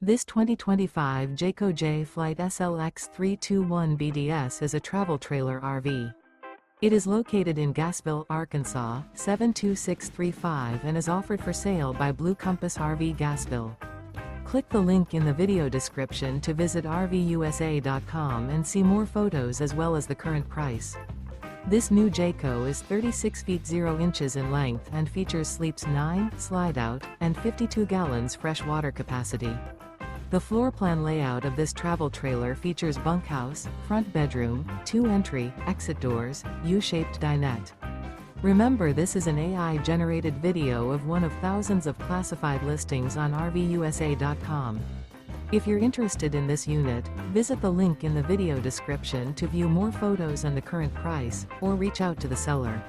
This 2025 Jayco Jay Flight SLX 321 BDS is a travel trailer RV. It is located in Gassville, Arkansas, 72635 and is offered for sale by Blue Compass RV Gassville. Click the link in the video description to visit RVUSA.com and see more photos as well as the current price. This new Jayco is 36 feet 0 inches in length and features sleeps 9, slide-out, and 52 gallons fresh water capacity. The floor plan layout of this travel trailer features bunkhouse, front bedroom, 2 entry, exit doors, U-shaped dinette. Remember, this is an AI-generated video of one of thousands of classified listings on RVUSA.com. If you're interested in this unit, visit the link in the video description to view more photos and the current price, or reach out to the seller.